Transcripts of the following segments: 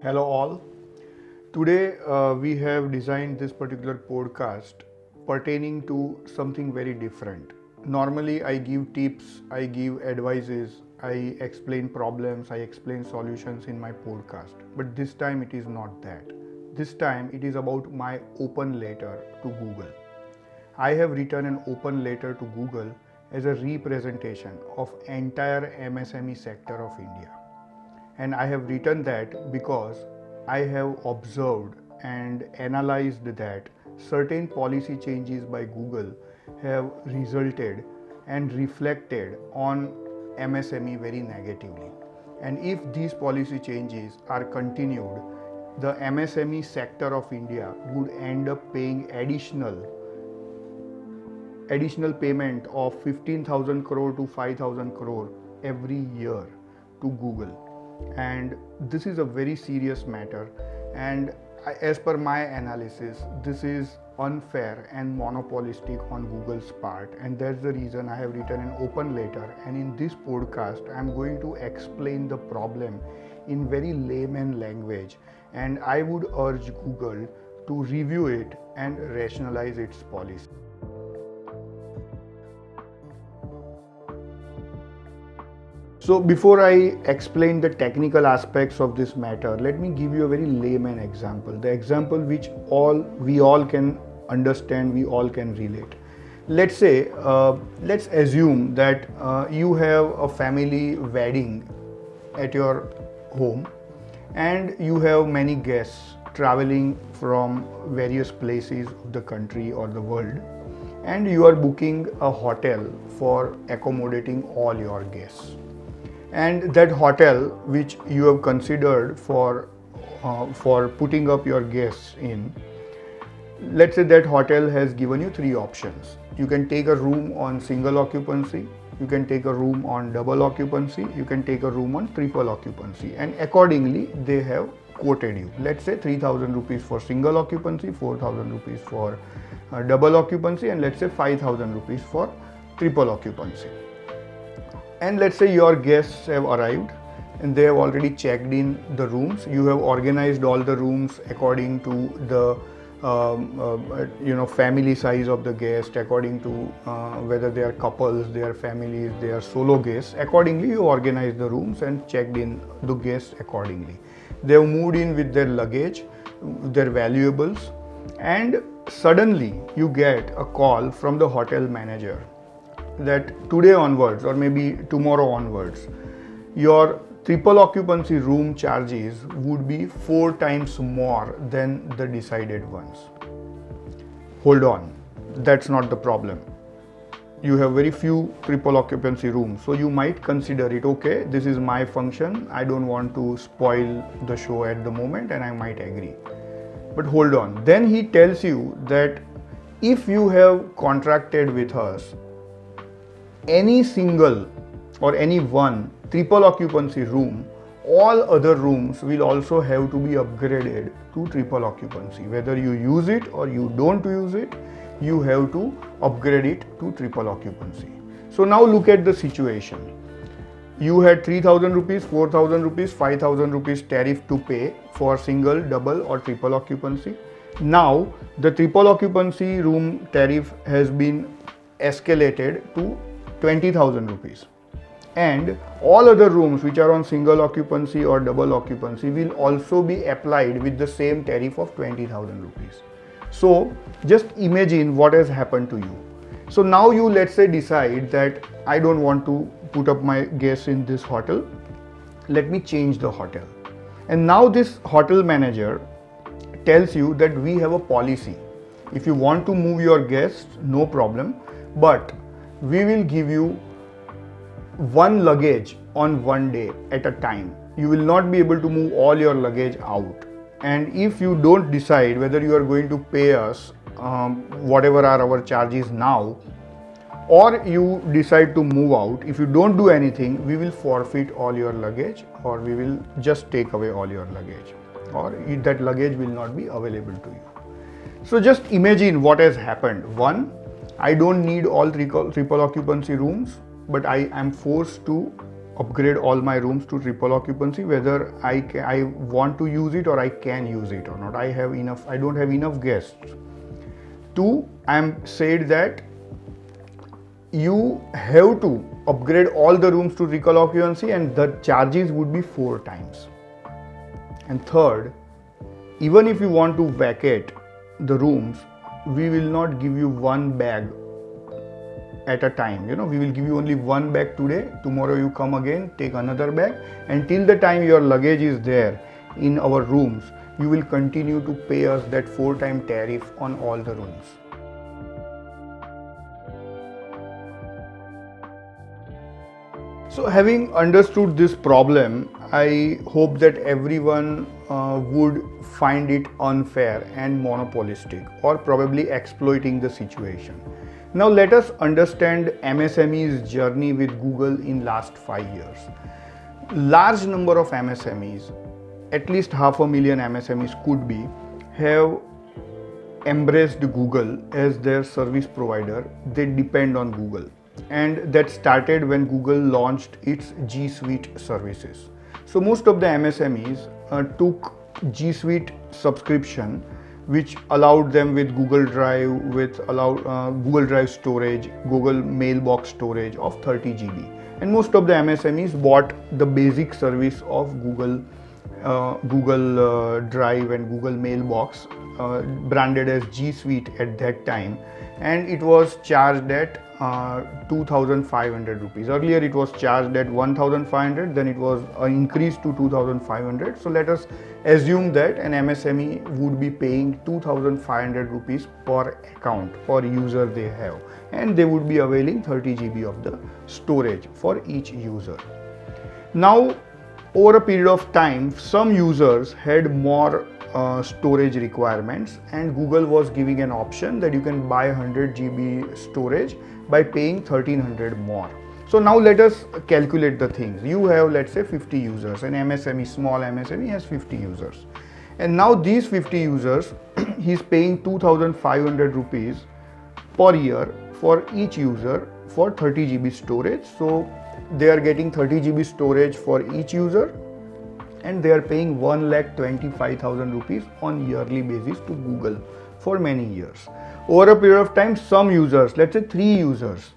Hello all. Today we have designed this particular podcast pertaining to something very different. Normally I give tips, I give advices, I explain problems, I explain solutions in my podcast. But this time it is not that. This time it is about my open letter to Google. I have written an open letter to Google as a representation of entire MSME sector of India. And I have written that because I have observed and analyzed that certain policy changes by Google have resulted and reflected on MSME very negatively. And if these policy changes are continued, the MSME sector of India would end up paying additional payment of 15,000 crore to 5,000 crore every year to Google. And this is a very serious matter, and as per my analysis this is unfair and monopolistic on Google's part, and that's the reason I have written an open letter. And in this podcast I am going to explain the problem in very layman language, and I would urge Google to review it and rationalize its policy. So before I explain the technical aspects of this matter, let me give you a very layman example. The example which we all can understand, we all can relate. Let's say, let's assume that you have a family wedding at your home, and you have many guests traveling from various places of the country or the world, and you are booking a hotel for accommodating all your guests. And that hotel which you have considered for putting up your guests in, let's say that hotel has given you three options. You can take a room on single occupancy, you can take a room on double occupancy, you can take a room on triple occupancy, and accordingly they have quoted you. Let's say 3,000 rupees for single occupancy, 4,000 rupees for double occupancy, and let's say 5,000 rupees for triple occupancy. And let's say your guests have arrived and they have already checked in the rooms. You have organized all the rooms according to the family size of the guest, according to whether they are couples, they are families, they are solo guests. Accordingly, you organize the rooms and checked in the guests accordingly. They have moved in with their luggage, their valuables, and suddenly you get a call from the hotel manager that today onwards or maybe tomorrow onwards, your triple occupancy room charges would be 4 times more than the decided ones. Hold on, that's not the problem. You have very few triple occupancy rooms, so you might consider it, okay, this is my function, I don't want to spoil the show at the moment, and I might agree. But hold on, then he tells you that if you have contracted with us any single or any one triple occupancy room, all other rooms will also have to be upgraded to triple occupancy. Whether you use it or you don't use it, you have to upgrade it to triple occupancy. So now look at the situation. You had 3,000 rupees, 4,000 rupees, 5,000 rupees tariff to pay for single, double or triple occupancy. Now the triple occupancy room tariff has been escalated to 20,000 rupees, and all other rooms which are on single occupancy or double occupancy will also be applied with the same tariff of 20,000 rupees. So just imagine what has happened to you. So now you, let's say, decide that I don't want to put up my guests in this hotel, let me change the hotel. And now this hotel manager tells you that we have a policy. If you want to move your guests, no problem, but we will give you one luggage on one day at a time. You will not be able to move all your luggage out. And if you don't decide whether you are going to pay us whatever are our charges now, or you decide to move out, if you don't do anything, we will forfeit all your luggage, or we will just take away all your luggage, or that luggage will not be available to you. So just imagine what has happened. One, I don't need all triple occupancy rooms, but I am forced to upgrade all my rooms to triple occupancy, whether I want to use it or I can use it or not. I don't have enough guests. Two, I'm said that you have to upgrade all the rooms to triple occupancy and the charges would be 4 times. And third, even if you want to vacate the rooms, we will not give you one bag at a time. We will give you only one bag today. Tomorrow you come again, take another bag, and till the time your luggage is there in our rooms, you will continue to pay us that 4-time tariff on all the rooms. So having understood this problem, I hope that everyone would find it unfair and monopolistic or probably exploiting the situation. Now let us understand MSME's journey with Google in last 5 years. Large number of MSMEs, at least 500,000 MSMEs could be, have embraced Google as their service provider. They depend on Google. And that started when Google launched its G Suite services. So most of the MSMEs took G Suite subscription, which allowed them with Google Drive, Google Drive storage, Google Mailbox storage of 30 GB. And most of the MSMEs bought the basic service of Google Drive and Google Mailbox, branded as G Suite at that time, and it was charged at 2,500 rupees. Earlier it was charged at 1,500, then it was increased to 2,500. So let us assume that an MSME would be paying 2,500 rupees per account, per user they have, and they would be availing 30 GB of the storage for each user. Now, over a period of time, some users had more storage requirements, and Google was giving an option that you can buy 100 GB storage by paying 1,300 more. So now let us calculate the things. You have, let's say, 50 users. An MSME, small MSME has 50 users. And now these 50 users, he's paying 2,500 rupees per year for each user for 30 GB storage. So they are getting 30 GB storage for each user, and they are paying 1,25,000 rupees on yearly basis to Google for many years. Over a period of time, some users, let's say 3 users,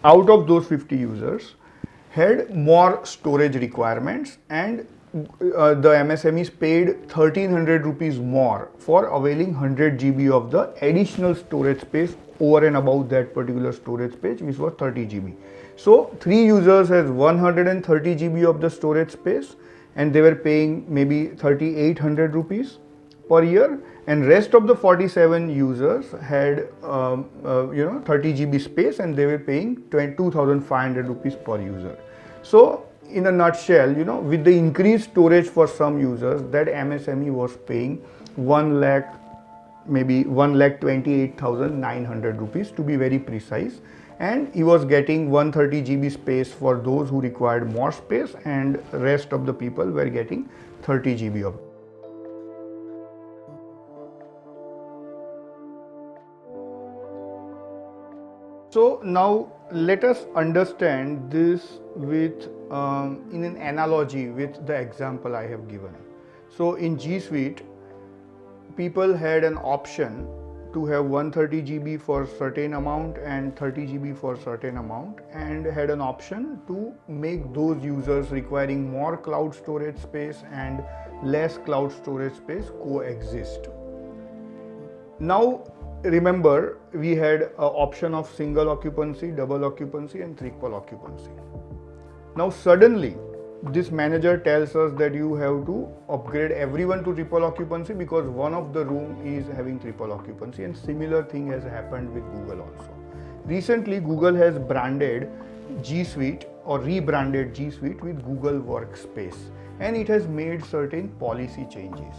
out of those 50 users had more storage requirements, and the MSMEs paid 1,300 rupees more for availing 100 GB of the additional storage space over and above that particular storage space, which was 30 GB. So 3 users has 130 GB of the storage space, and they were paying maybe 3,800 rupees per year, and rest of the 47 users had 30 GB space, and they were paying 2,500 rupees per user. So in a nutshell, with the increased storage for some users, that MSME was paying 1,28,900 rupees to be very precise, and he was getting 130 GB space for those who required more space, and rest of the people were getting 30 GB of. So now let us understand this with in an analogy with the example I have given. So in G Suite, people had an option to have 130 GB for certain amount and 30 GB for certain amount, and had an option to make those users requiring more cloud storage space and less cloud storage space coexist. Now remember, we had an option of single occupancy, double occupancy and triple occupancy. Now suddenly this manager tells us that you have to upgrade everyone to triple occupancy because one of the room is having triple occupancy, and similar thing has happened with Google also. Recently Google has branded G Suite or rebranded G Suite with Google Workspace, and it has made certain policy changes.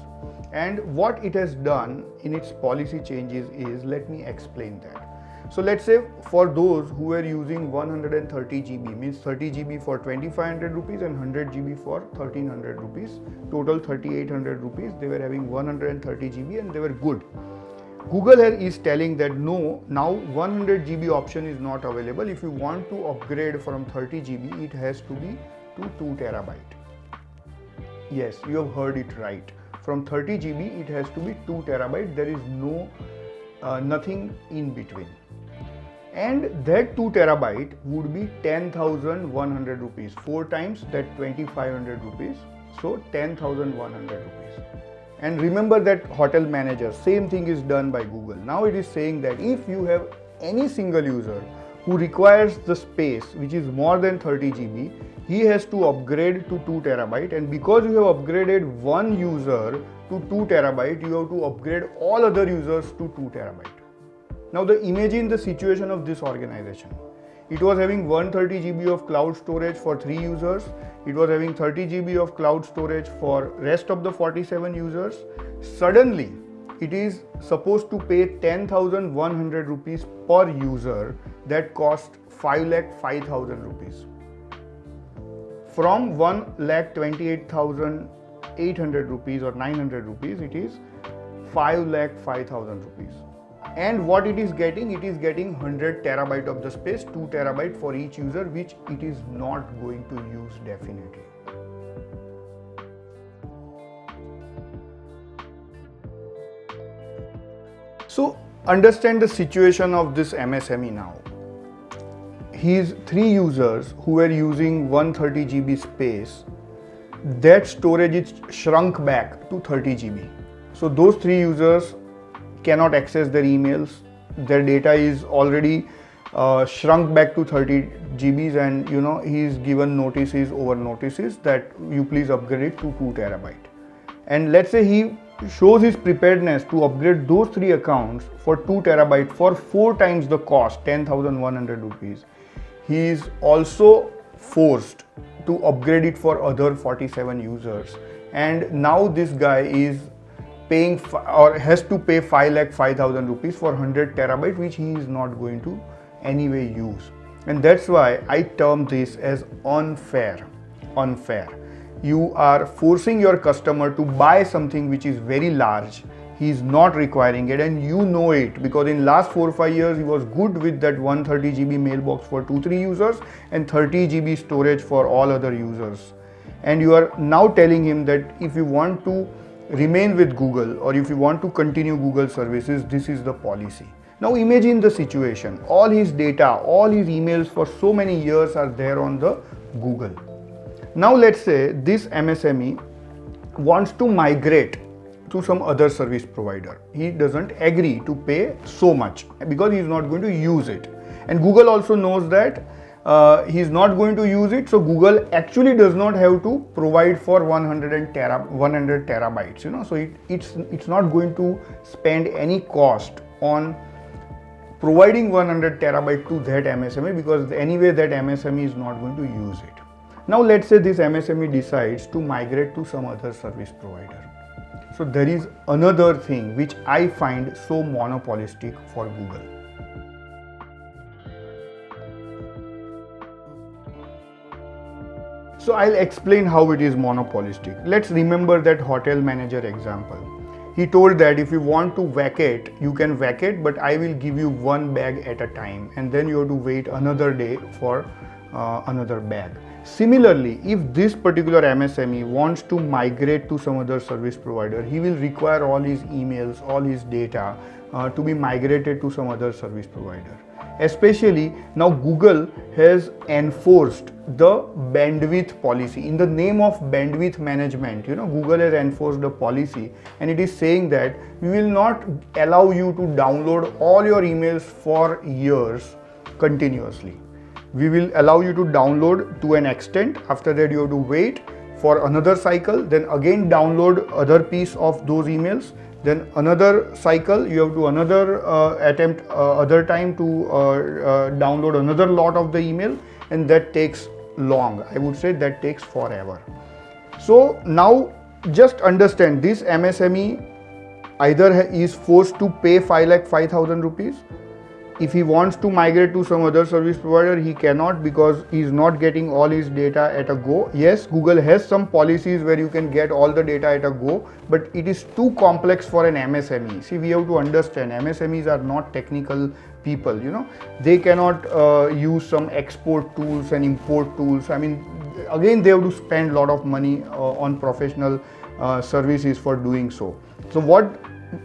And what it has done in its policy changes is, let me explain that. So let's say for those who were using 130 GB, means 30 GB for 2,500 rupees and 100 GB for 1,300 rupees, total 3,800 rupees, they were having 130 GB and they were good. Google is telling that no, now 100 GB option is not available. If you want to upgrade from 30 GB, it has to be to 2 terabyte. Yes, you have heard it right. From 30 GB it has to be 2 terabyte. There is nothing in between. And that 2 terabyte would be 10,100 rupees. 4 times that 2,500 rupees. So 10,100 rupees. And remember that hotel manager, same thing is done by Google. Now it is saying that if you have any single user who requires the space which is more than 30 GB, he has to upgrade to 2 terabyte, and because you have upgraded one user to 2 terabyte, you have to upgrade all other users to 2 terabyte. Now imagine the situation of this organization. It was having 130 GB of cloud storage for 3 users. It was having 30 GB of cloud storage for rest of the 47 users. Suddenly, it is supposed to pay 10,100 rupees per user. That cost 5,05,000 rupees. From 1,28,800 rupees or 900 rupees, it is 5,05,000 rupees. And what it is getting 100 terabyte of the space, 2 terabyte for each user, which it is not going to use definitely. So understand the situation of this MSME now. His 3 users who were using 130 GB space, that storage is shrunk back to 30 GB. So those 3 users cannot access their emails. Their data is already shrunk back to 30 GBs, and he is given notices over notices that you please upgrade it to 2 terabyte. And let's say he shows his preparedness to upgrade those 3 accounts for 2 terabyte for 4 times the cost, 10,100 rupees. He is also forced to upgrade it for other 47 users, and now this guy is paying or has to pay 5,05,000 rupees for 100 terabyte, which he is not going to anyway use. And that's why I term this as unfair. You are forcing your customer to buy something which is very large. He is not requiring it, and you know it, because in last 4 or 5 years he was good with that 130 GB mailbox for 2-3 users and 30 GB storage for all other users. And you are now telling him that if you want to remain with Google or if you want to continue Google services, this is the policy. Now imagine the situation. All his data, all his emails for so many years are there on the Google. Now let's say this MSME wants to migrate to some other service provider. He doesn't agree to pay so much because he is not going to use it. And Google also knows that he is not going to use it, so Google actually does not have to provide for 100 terabytes, so it's not going to spend any cost on providing 100 terabyte to that MSME, because anyway that MSME is not going to use it. Now let's say this MSME decides to migrate to some other service provider. So there is another thing which I find so monopolistic for Google. So I'll explain how it is monopolistic. Let's remember that hotel manager example. He told that if you want to vacate, you can vacate, but I will give you 1 bag at a time, and then you have to wait another day for another bag. Similarly, if this particular MSME wants to migrate to some other service provider, he will require all his emails, all his data to be migrated to some other service provider. Especially now Google has enforced the bandwidth policy. In the name of bandwidth management, Google has enforced a policy, and it is saying that we will not allow you to download all your emails for years continuously. We will allow you to download to an extent. After that you have to wait for another cycle, then again download other piece of those emails, then another cycle, you have to attempt other time to download another lot of the email, and that takes long. I would say that takes forever. So now just understand, this MSME either is forced to pay 5,05,000 rupees. If he wants to migrate to some other service provider, he cannot, because he is not getting all his data at a go. Yes, Google has some policies where you can get all the data at a go, but it is too complex for an MSME. See, we have to understand, MSMEs are not technical people, they cannot use some export tools and import tools. I mean, again they have to spend a lot of money on professional services for doing so. So what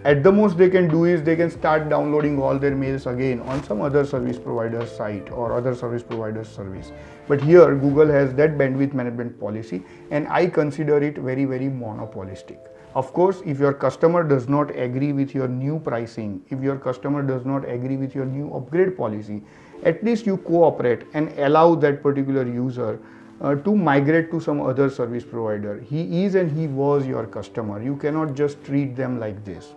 at the most they can do is they can start downloading all their mails again on some other service provider's site or other service provider's service. But here Google has that bandwidth management policy, and I consider it very, very monopolistic. Of course, if your customer does not agree with your new pricing, if your customer does not agree with your new upgrade policy, at least you cooperate and allow that particular user to migrate to some other service provider. He is and he was your customer. You cannot just treat them like this.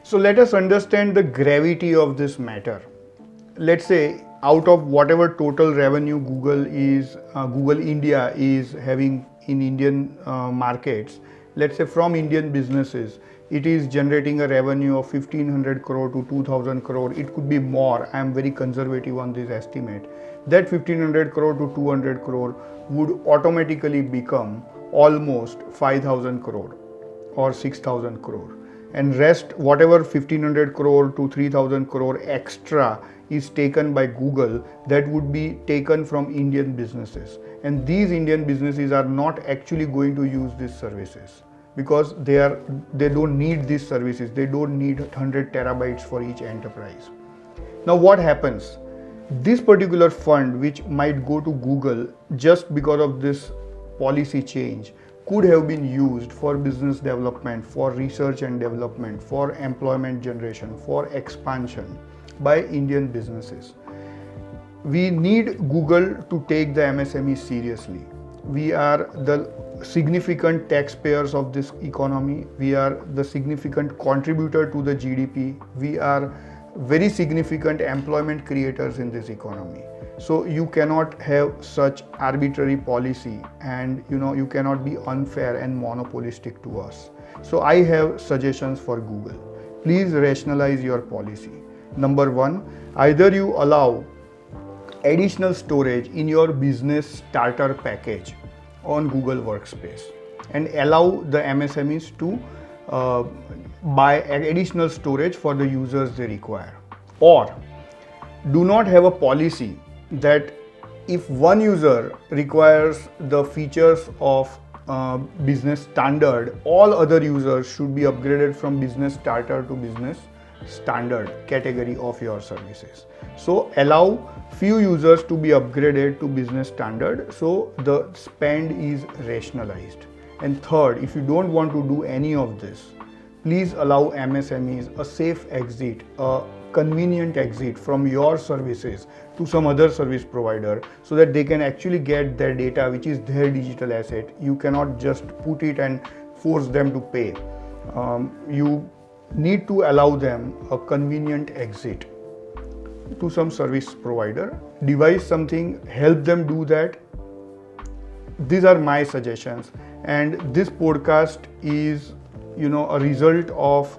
So let us understand the gravity of this matter. Let's say out of whatever total revenue Google India is having in Indian markets, let's say from Indian businesses, it is generating a revenue of 1500 crore to 2000 crore. It could be more. I am very conservative on this estimate. That 1500 crore to 200 crore would automatically become almost 5000 crore or 6000 crore. And rest, whatever 1500 crore to 3000 crore extra is taken by Google, that would be taken from Indian businesses. And these Indian businesses are not actually going to use these services, because they don't need these services. They don't need 100 terabytes for each enterprise. Now what happens? This particular fund, which might go to Google just because of this policy change, could have been used for business development, for research and development, for employment generation, for expansion by Indian businesses. We need Google to take the MSME seriously. We are the significant taxpayers of this economy. We are the significant contributor to the GDP. We are very significant employment creators in this economy. So you cannot have such arbitrary policy, and you cannot be unfair and monopolistic to us. So I have suggestions for Google. Please rationalize your policy. Number one, either you allow additional storage in your business starter package on Google Workspace and allow the MSMEs to buy additional storage for the users they require. Or do not have a policy that if one user requires the features of business standard, all other users should be upgraded from business starter to business standard category of your services. So allow few users to be upgraded to business standard, so the spend is rationalized. And third, if you don't want to do any of this, please allow MSMEs a safe exit, a convenient exit from your services to some other service provider, so that they can actually get their data, which is their digital asset. You cannot just put it and force them to pay. You need to allow them a convenient exit to some service provider. Devise something, help them do that. These are my suggestions, and this podcast is a result of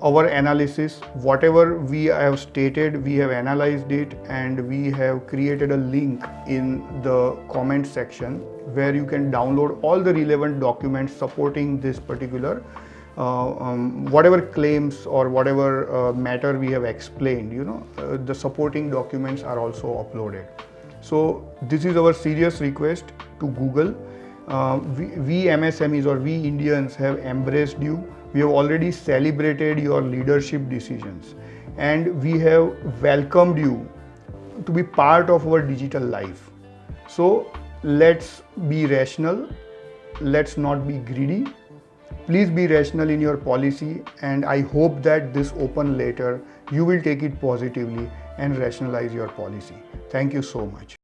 our analysis. Whatever we have stated, we have analyzed it, and we have created a link in the comment section where you can download all the relevant documents supporting this particular whatever claims or whatever matter we have explained. The supporting documents are also uploaded. So this is our serious request to Google. We MSMEs or we Indians have embraced you. We have already celebrated your leadership decisions, and we have welcomed you to be part of our digital life. So let's be rational. Let's not be greedy. Please be rational in your policy, and I hope that this open letter you will take it positively and rationalize your policy. Thank you so much.